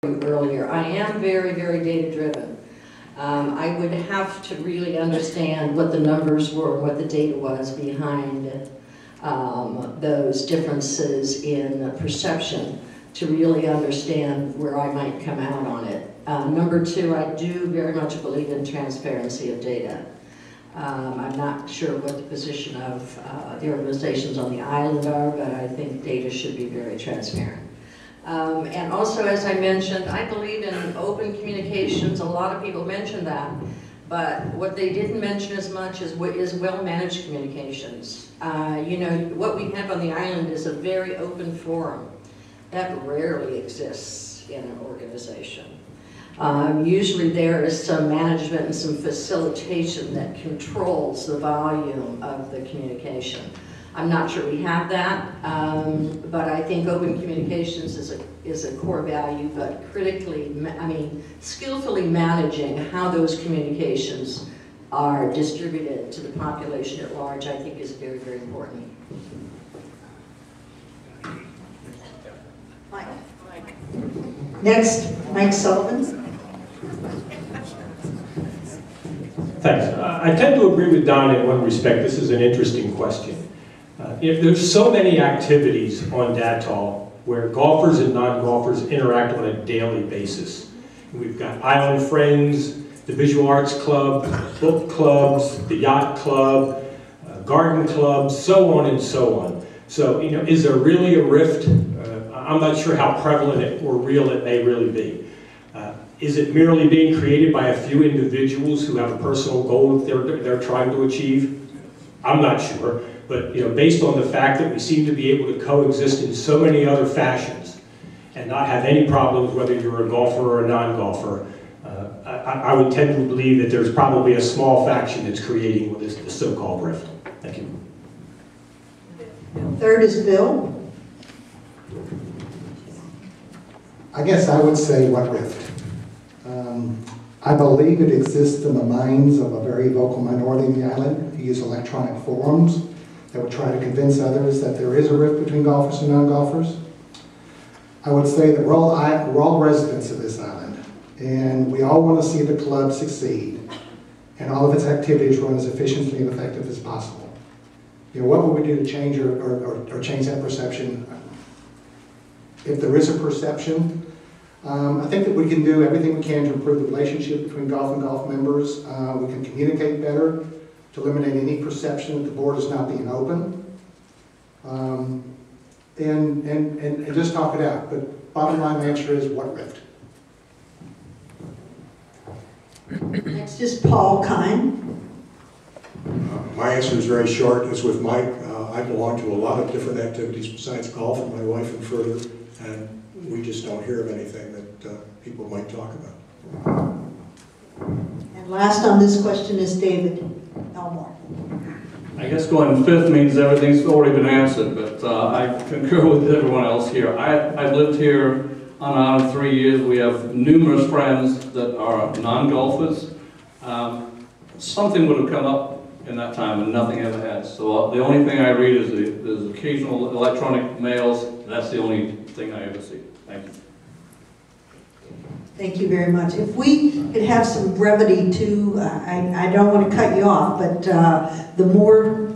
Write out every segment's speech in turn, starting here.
earlier. I am very, very data driven. I would have to really understand what the numbers were, what the data was behind those differences in perception to really understand where I might come out on it. Number two, I do very much believe in transparency of data. I'm not sure what the position of the organizations on the island are, but I think data should be very transparent. And also, as I mentioned, I believe in open communications. A lot of people mention that, but what they didn't mention as much is well-managed communications. You know, what we have on the island is a very open forum. That rarely exists in an organization. Usually there is some management and some facilitation that controls the volume of the communication. I'm not sure we have that, but I think open communications is a core value, but critically, skillfully managing how those communications are distributed to the population at large, I think is very, very important. Mike. Next, Mike Sullivan. Thanks. I tend to agree with Don in one respect. This is an interesting question. If there's so many activities on DATOL where golfers and non-golfers interact on a daily basis. We've got Island Friends, the Visual Arts Club, book clubs, the yacht club, garden clubs, so on and so on. So, you know, is there really a rift? I'm not sure how prevalent or real it may really be. Is it merely being created by a few individuals who have a personal goal that they're trying to achieve? I'm not sure. But you know, based on the fact that we seem to be able to coexist in so many other fashions and not have any problems whether you're a golfer or a non-golfer, I would tend to believe that there's probably a small faction that's creating this so-called rift. Thank you. Third is Bill. I guess I would say what rift. I believe it exists in the minds of a very vocal minority in the island who use electronic forums that would try to convince others that there is a rift between golfers and non-golfers. I would say that we're all residents of this island, and we all want to see the club succeed, and all of its activities run as efficiently and effective as possible. You know, what would we do to change or change that perception? If there is a perception, I think that we can do everything we can to improve the relationship between golf and golf members. We can communicate better to eliminate any perception that the board is not being open, and just talk it out. But bottom line answer is what rift. Next is Paul Kine. My answer is very short. As with Mike, I belong to a lot of different activities besides golf, and my wife and further, and we just don't hear of anything that people might talk about. And last on this question is David Elmore. I guess going fifth means everything's already been answered, but I concur with everyone else here. I've lived here on and on 3 years. We have numerous friends that are non-golfers. Something would have come up in that time and nothing ever has. So the only thing I read is there's occasional electronic mails. That's the only thing I ever see. Thank you. Thank you very much. If we could have some brevity too, I don't want to cut you off, but the more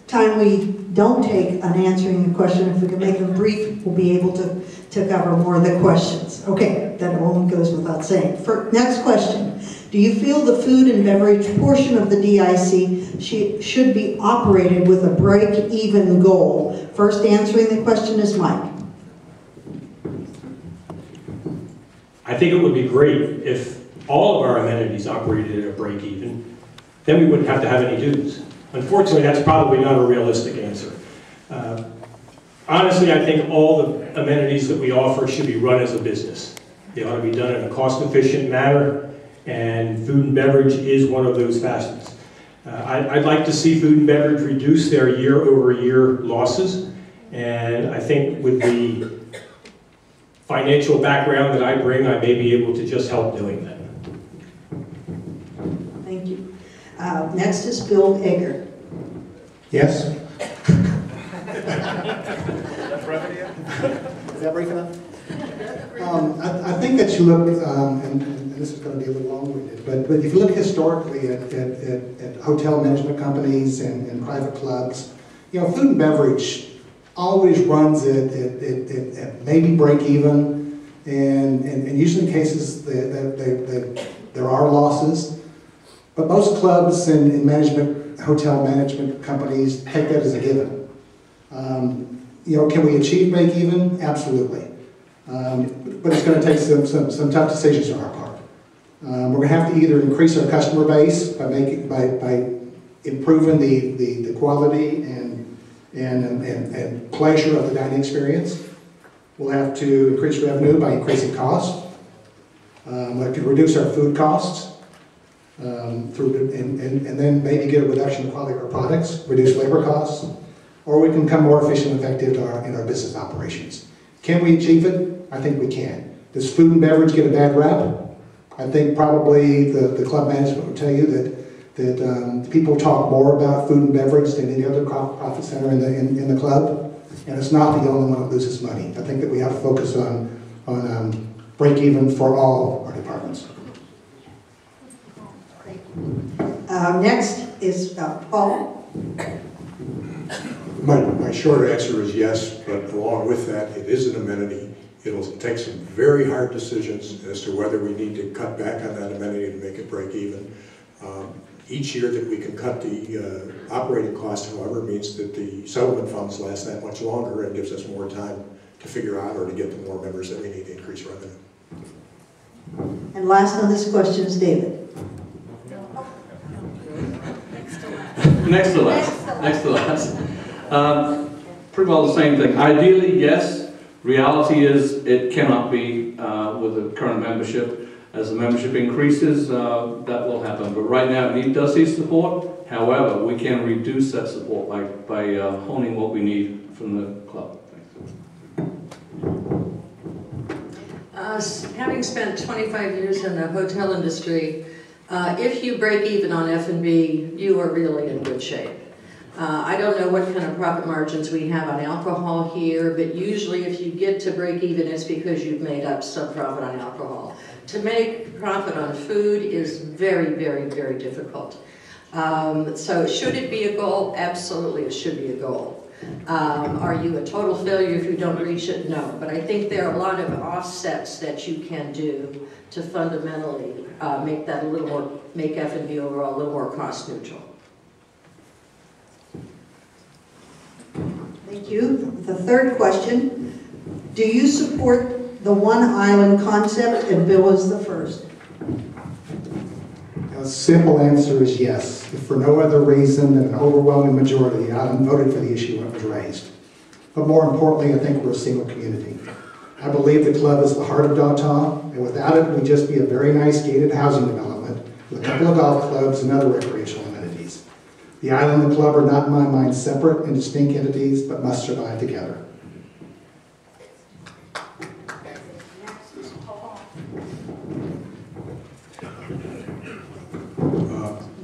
time we don't take on answering the question, if we can make them brief, we'll be able to cover more of the questions. Okay, that only goes without saying. Next question. Do you feel the food and beverage portion of the DIC should be operated with a break-even goal? First answering the question is Mike. I think it would be great if all of our amenities operated at a break-even. Then we wouldn't have to have any dues. Unfortunately, that's probably not a realistic answer. Honestly, I think all the amenities that we offer should be run as a business. They ought to be done in a cost-efficient manner, and food and beverage is one of those facets. I'd like to see food and beverage reduce their year-over-year losses, and I think with the financial background that I bring, I may be able to just help doing that. Thank you. Next is Bill Egger. Yes? Is that brief enough? I think that you look, and this is going to be a little long-winded, but if you look historically at hotel management companies and private clubs, you know, food and beverage always runs at maybe break even, and usually in cases there are losses. But most clubs and hotel management companies take that as a given. You know, can we achieve break even? Absolutely. But it's going to take some tough decisions on our part. We're going to have to either increase our customer base by improving the quality and pleasure of the dining experience. We'll have to increase revenue by increasing costs. We'll have to reduce our food costs and then maybe get a reduction in the quality of our products, reduce labor costs, or we can become more efficient and effective in our business operations. Can we achieve it? I think we can. Does food and beverage get a bad rap? I think probably the club management would tell you that people talk more about food and beverage than any other profit center in the club, and it's not the only one that loses money. I think that we have to focus on break even for all our departments. Next is Paul. My short answer is yes, but along with that, it is an amenity. It'll take some very hard decisions as to whether we need to cut back on that amenity to make it break even. Each year that we can cut the operating cost, however, means that the settlement funds last that much longer and gives us more time to figure out or to get the more members that we need to increase revenue. And last on this question is David. Next to last. Pretty well the same thing. Ideally, yes. Reality is it cannot be with the current membership. As the membership increases, that will happen. But right now, it does need support. However, we can reduce that support by honing what we need from the club. Having spent 25 years in the hotel industry, if you break even on F&B, you are really in good shape. I don't know what kind of profit margins we have on alcohol here, but usually if you get to break even, it's because you've made up some profit on alcohol. To make profit on food is very, very, very difficult. So should it be a goal? Absolutely, it should be a goal. Are you a total failure if you don't reach it? No, but I think there are a lot of offsets that you can do to fundamentally make that a little more, make F&B overall a little more cost neutral. Thank you. The third question, do you support the one island concept, and Bill is the first? A simple answer is yes, if for no other reason than an overwhelming majority of the island voted for the issue when it was raised. But more importantly, I think we're a single community. I believe the club is the heart of Daughtah, and without it, we'd just be a very nice gated housing development with a couple of golf clubs and other recreational amenities. The island and the club are not, in my mind, separate and distinct entities, but must survive together.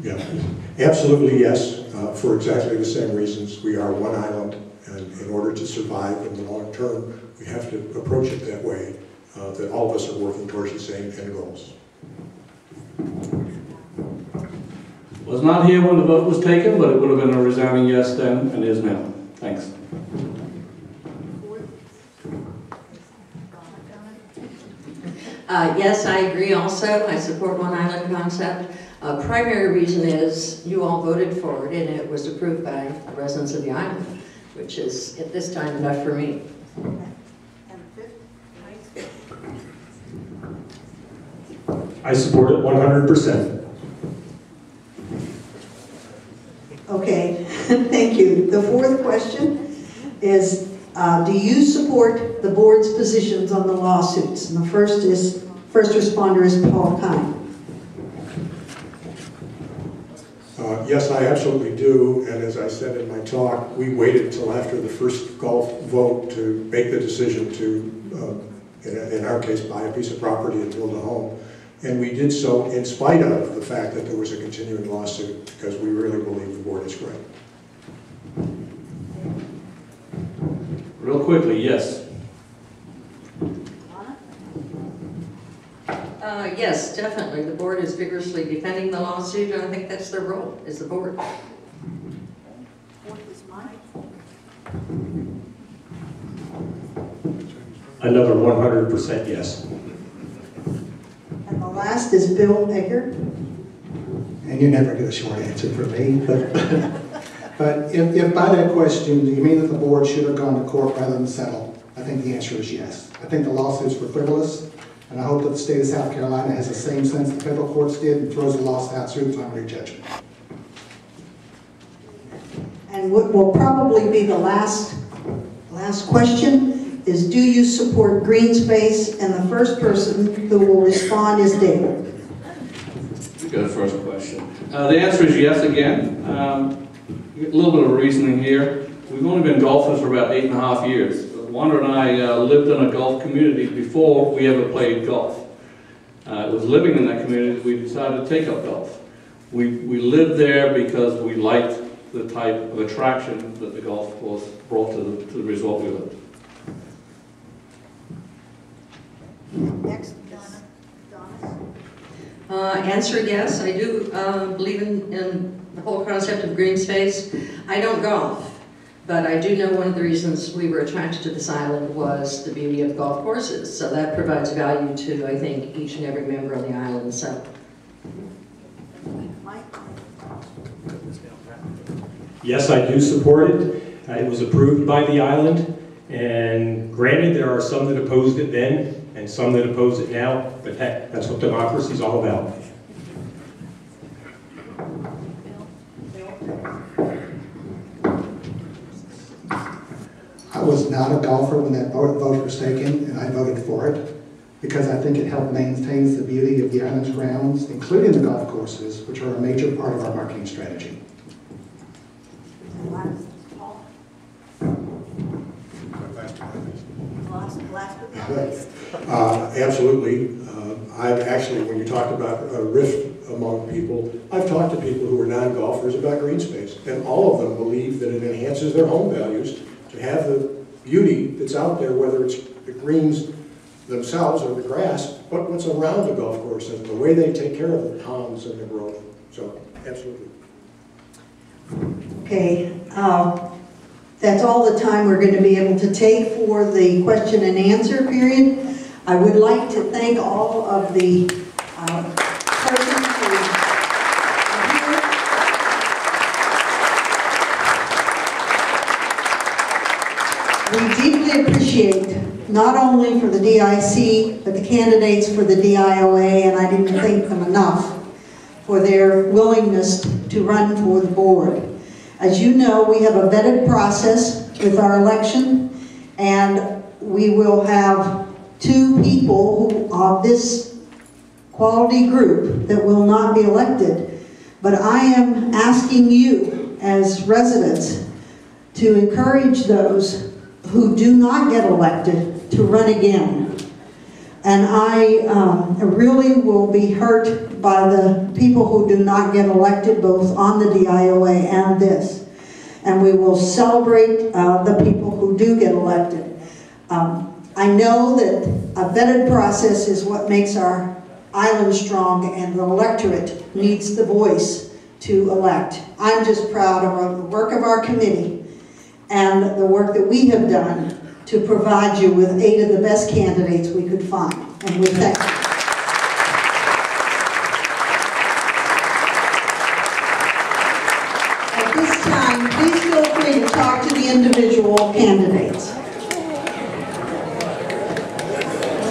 Yeah, absolutely yes, for exactly the same reasons. We are one island, and in order to survive in the long term, we have to approach it that way, that all of us are working towards the same end goals. Was not here when the vote was taken, but it would have been a resounding yes then, and is now. Thanks. Yes, I agree also. I support one island concept. Primary reason is you all voted for it and it was approved by the residents of the island, which is at this time enough for me. I support it 100%. Okay, thank you. The fourth question is, do you support the board's positions on the lawsuits? And the first responder is Paul Kine. Yes, I absolutely do, and as I said in my talk, we waited until after the first golf vote to make the decision to, in our case, buy a piece of property and build a home. And we did so in spite of the fact that there was a continuing lawsuit, because we really believe the board is correct. Real quickly, yes. Yes, definitely. The board is vigorously defending the lawsuit, and I think that's their role, is the board. Another 100% yes. And the last is Bill Eckert. And you never get a short answer from me, but, but if by that question you mean that the board should have gone to court rather than settle, I think the answer is yes. I think the lawsuits were frivolous, and I hope that the state of South Carolina has the same sense the federal courts did and throws the lawsuit out through summary judgment. And what will probably be the last question is, do you support green space? And the first person who will respond is David. Go to the first question. The answer is yes again. A little bit of reasoning here. We've only been golfers for about 8.5 years. Wanda and I lived in a golf community before we ever played golf. It was living in that community that we decided to take up golf. We lived there because we liked the type of attraction that the golf course brought to the resort we lived. Next, Donna. Answer yes, I do believe in the whole concept of green space. I don't golf, but I do know one of the reasons we were attracted to this island was the beauty of golf courses. So that provides value to, I think, each and every member on the island. So. Yes, I do support it. It was approved by the island, and granted, there are some that opposed it then and some that oppose it now, but heck, that's what democracy is all about. I was not a golfer when that vote was taken, and I voted for it because I think it helped maintain the beauty of the island's grounds, including the golf courses, which are a major part of our marketing strategy. Absolutely. I've actually, when you talked about a rift among people, I've talked to people who are non-golfers about green space, and all of them believe that it enhances their home values to have the beauty that's out there, whether it's the greens themselves or the grass, but what's around the golf course and the way they take care of the ponds and the growth. So, absolutely. Okay, that's all the time we're going to be able to take for the question and answer period. I would like to thank all of the persons who are here. We deeply appreciate, not only for the DIC, but the candidates for the DIOA, and I didn't thank them enough for their willingness to run for the board. As you know, we have a vetted process with our election, and we will have 2 people who are this quality group that will not be elected. But I am asking you as residents to encourage those who do not get elected to run again. And I really will be hurt by the people who do not get elected, both on the DIOA and this. And we will celebrate the people who do get elected. I know that a vetted process is what makes our island strong, and the electorate needs the voice to elect. I'm just proud of the work of our committee and the work that we have done to provide you with 8 of the best candidates we could find. And we thank you. At this time, please feel free to talk to the individual candidates.